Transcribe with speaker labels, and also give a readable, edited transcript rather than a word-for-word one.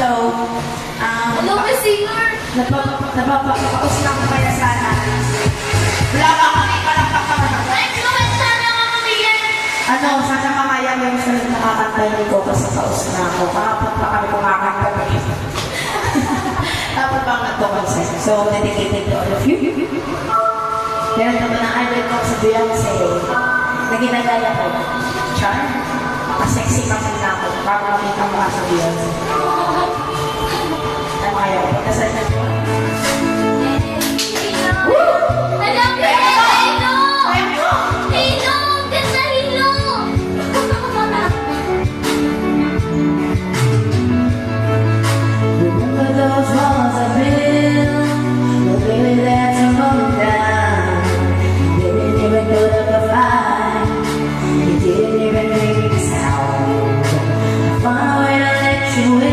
Speaker 1: hello.
Speaker 2: Hello, Miss Singer.
Speaker 1: Napapakaos lang kaya sana. Wala ka kami palakpakan.
Speaker 2: Ay, bakit sana nga kami yan?
Speaker 1: Ano, sana mamaya yung salit nakakantay ko kasi kaos na ako. Kahapon pa kami kumakanta. Dapat bang nagpo-concert? So, dedicated to all of you. Meron naman ang idol ko sa Beyonce. Naginagaya ko. Char? Sexy pa na ako. Bago makita mo sa Beyonce. Ay, ayaw. Pagkasal na ko.
Speaker 2: Alam ko yan, Hino! Hino! Ganda, Hino!
Speaker 1: Remember those walls I built? Well, baby, that's a moment down. Didn't even go to the fight. You didn't even make a sound. I found a way to let you in.